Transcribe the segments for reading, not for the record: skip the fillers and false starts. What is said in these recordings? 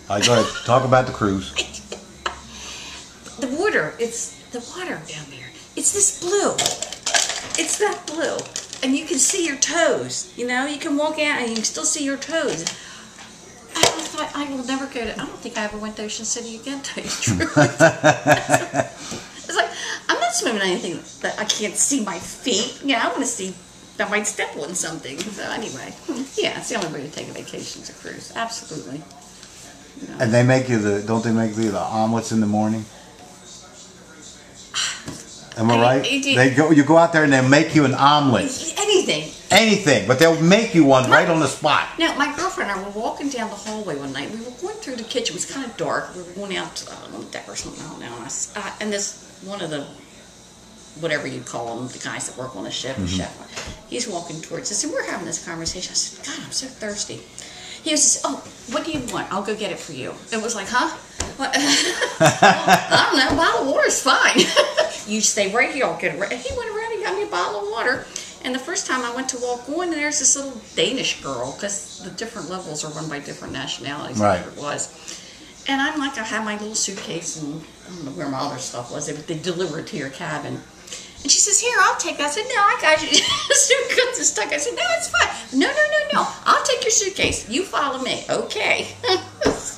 All right, go ahead. Talk about the cruise. The water, it's the water down there. It's this blue. It's that blue. And you can see your toes. You know, you can walk out and you can still see your toes. I thought, I will never go to, I don't think I ever went to Ocean City again, to tell you the truth. It's like, I'm not swimming in anything that I can't see my feet. You know, I want to see, I might step on something. So anyway, yeah, it's the only way to take a vacation is a cruise. Absolutely. You know. And they make you don't they make you the omelets in the morning? Am I right? You go out there and they make you an omelet. Anything. Anything, but they'll make you one right on the spot. Now, my girlfriend and I were walking down the hallway one night. We were going through the kitchen. It was kind of dark. We were going out on the deck or something. I don't know. And this, one of the, whatever you call them, the guys that work on the ship, the chef, he's walking towards us. And we're having this conversation. I said, God, I'm so thirsty. He was, oh, what do you want? I'll go get it for you. It was like, huh? What? I don't know. A bottle of water's fine. You stay right here. I'll get it right. He went around and got me a bottle of water. And the first time I went to walk on, and there's this little Danish girl, because the different levels are run by different nationalities, right. whatever it was. And I'm like, I have my little suitcase, and I don't know where my other stuff was. They deliver it to your cabin. And she says, here, I'll take it. I said, no, I got you. The suitcase is stuck. I said, no, it's fine. No. I'll take your suitcase. You follow me. Okay.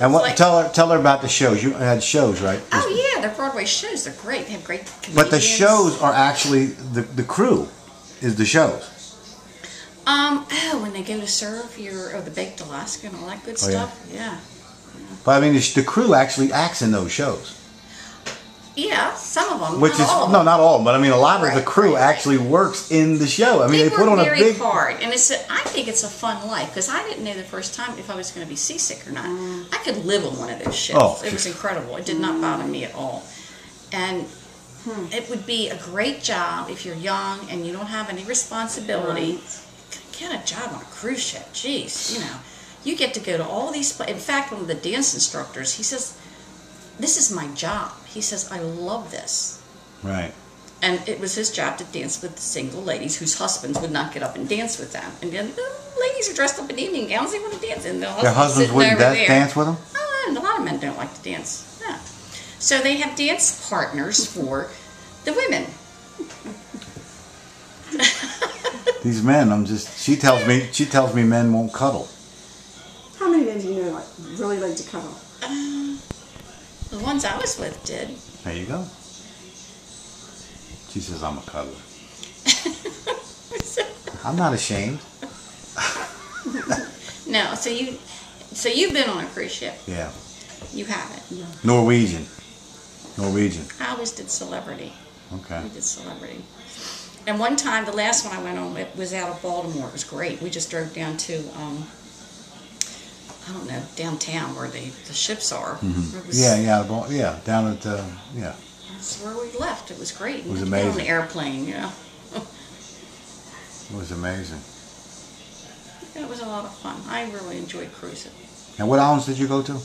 And what, like, tell her about the shows. You had shows, right? Oh, yeah. They're Broadway shows. They're great. They have great comedians. But the shows are actually, the crew is the shows. When they go to serve the baked Alaska and all that good stuff. Yeah. But I mean, the crew actually acts in those shows. Yeah, some of them. Which is no, not all, but I mean, a lot of the crew actually works in the show. I mean, they put on a big. Very hard, and I think it's a fun life because I didn't know the first time if I was going to be seasick or not. I could live on one of those ships. Oh, it was incredible. It did not bother me at all, and it would be a great job if you're young and you don't have any responsibility. Get a job on a cruise ship. Jeez, you know, you get to go to all these. In fact, one of the dance instructors, he says, "This is my job." He says, "I love this." Right. And it was his job to dance with the single ladies whose husbands would not get up and dance with them. And then the ladies are dressed up in evening gowns, they want to dance. And their husbands wouldn't dance with them? Oh, and a lot of men don't like to dance. Yeah. So they have dance partners for the women. These men, she tells me men won't cuddle. How many men do you know really like to cuddle? The ones I was with did. There you go. She says I'm a cuddler. I'm not ashamed. No, so you've been on a cruise ship. Yeah. You haven't. Yeah. Norwegian. I always did Celebrity. Okay. We did Celebrity. And one time, the last one I went on, it was out of Baltimore. It was great. We just drove down to I don't know, downtown where the ships are. Mm-hmm. Down at That's where we left. It was great. It was amazing. On the airplane, yeah. It was amazing. It was a lot of fun. I really enjoyed cruising. And what islands did you go to?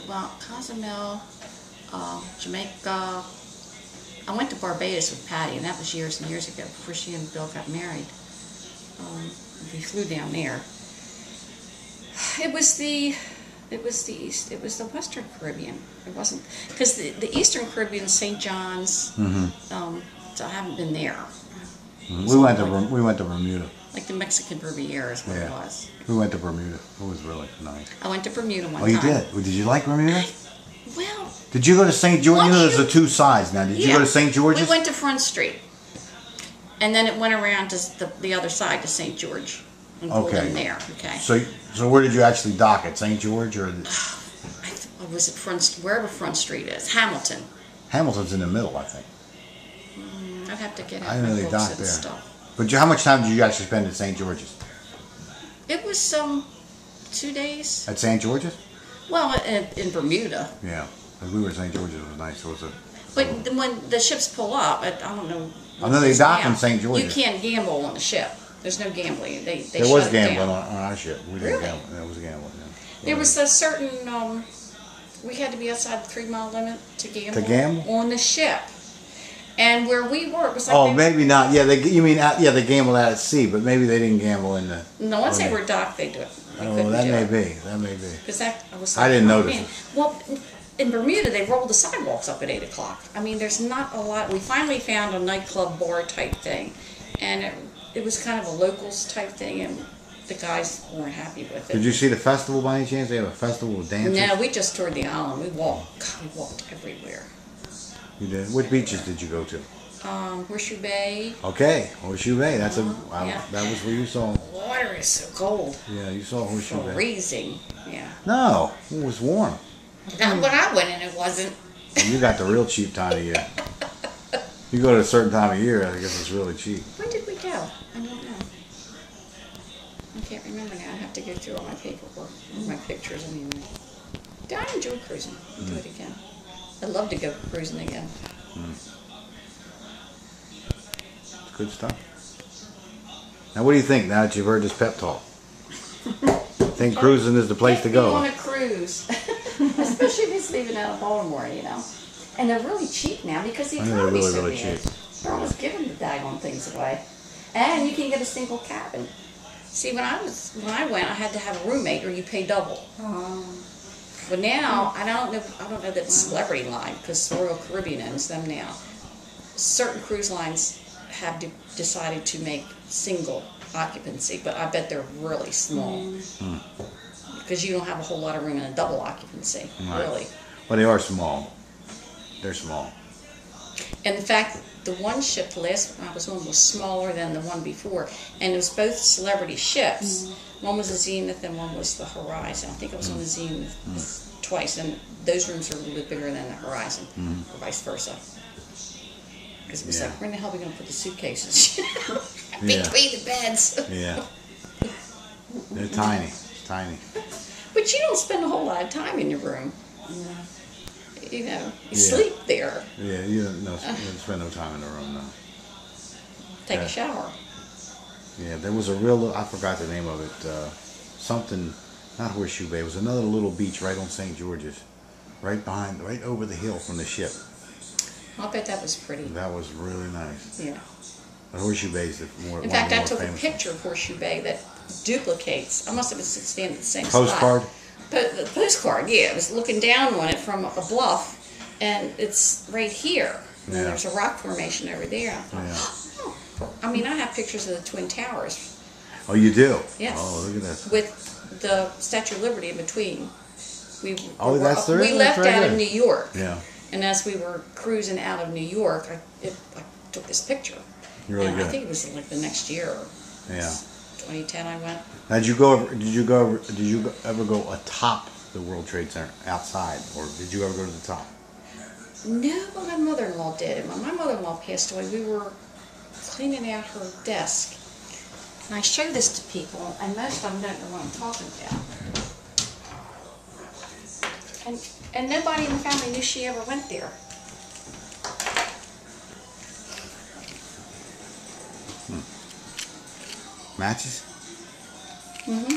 Well, Cozumel, Jamaica. I went to Barbados with Patty, and that was years and years ago before she and Bill got married. We flew down there. It was the Western Caribbean. It wasn't because the Eastern Caribbean, St. John's. So I haven't been there. We went to Bermuda. Like the Mexican Riviera is what it was. We went to Bermuda. It was really nice. I went to Bermuda one time. Oh, you did? Did you like Bermuda? Well. Did you go to St. George? You know, there's the two sides now. Did you go to St. George's? We went to Front Street, and then it went around to the other side to St. George. And in there. Okay. So where did you actually dock at St. George or? Was it wherever Front Street is? Hamilton. Hamilton's in the middle, I think. I'd have to get out. I didn't know they docked there. Stuff. But how much time did you actually spend at St. George's? It was 2 days. At St. George's? Well, in Bermuda. Yeah, we were at St. George's. It was nice. But when the ships pull up, I don't know. I know they dock in St. George's. You can't gamble on the ship. There's no gambling. They there was gambling on our ship. We didn't gamble. There was gambling. Yeah. There was a certain. We had to be outside the 3-mile limit to gamble. To gamble? On the ship. And where we were, it was like Oh, maybe not. Yeah, you mean they gambled out at sea, but maybe they didn't gamble in the. No, once they were docked, they do it. Oh, that may be. That may be. Because I was. I didn't notice it. Well, in Bermuda, they rolled the sidewalks up at 8 o'clock. I mean, there's not a lot. We finally found a nightclub bar type thing, and it was kind of a locals type thing, and the guys weren't happy with it. Did you see the festival by any chance? They have a festival with dancers? No, we just toured the island. We walked everywhere. You did? What beaches did you go to? Horseshoe Bay. Okay, Horseshoe Bay. That's Yeah. that was where you saw. Water is so cold. Yeah, you saw Horseshoe Bay. Freezing. Yeah. No, it was warm. Not when I went in, it wasn't. You got the real cheap time of year. You go to a certain time of year, I guess it's really cheap. When did we go? I don't know. I can't remember now. I have to go through all my paperwork, my pictures. I mean, I enjoy cruising. I'll do it again. I'd love to go cruising again. Good stuff. Now, what do you think now that you've heard this pep talk? Think cruising is the place to go? On a cruise, especially if it's leaving out of Baltimore, you know. And they're really cheap now because the economy's so bad. They're almost giving the daggone things away, and you can get a single cabin. See, when I went, I had to have a roommate, or you pay double. But now I don't know that Celebrity Line, because Royal Caribbean owns them now. Certain cruise lines have decided to make single occupancy, but I bet they're really small because you don't have a whole lot of room in a double occupancy, really. Well, they are small. They're small. In fact, the one ship, the last one I was on, was smaller than the one before, and it was both celebrity ships. One was the Zenith and one was the Horizon. I think I was on the Zenith twice, and those rooms are a little bit bigger than the Horizon, or vice versa. Because it was like, where in the hell are we going to put the suitcases? Between the beds. Yeah. They're tiny. Tiny. But you don't spend a whole lot of time in your room. You know, you sleep there. Yeah, you don't spend no time in the room, no. Take a shower. Yeah, there was a real, I forgot the name of it, something, not Horseshoe Bay, it was another little beach right on St. George's, right over the hill from the ship. I'll bet that was pretty. That was really nice. Yeah. But Horseshoe Bay is In fact, I took a picture of Horseshoe Bay that duplicates. I must have been standing at the same postcard? spot. The postcard, yeah. I was looking down on it from a bluff, and it's right here. And then there's a rock formation over there. I thought, I mean, I have pictures of the Twin Towers. Oh, you do? Yes. Oh, look at this. With the Statue of Liberty in between. We left out of New York. Yeah. And as we were cruising out of New York, I took this picture. Really good. I think it was like the next year. Yeah. 2010 I went. Now, did you ever go atop the World Trade Center outside, or did you ever go to the top? No, but my mother-in-law did. And when my mother-in-law passed away, we were cleaning out her desk. And I show this to people, and most of them don't know what I'm talking about. And nobody in the family knew she ever went there. Matches? Mm-hmm.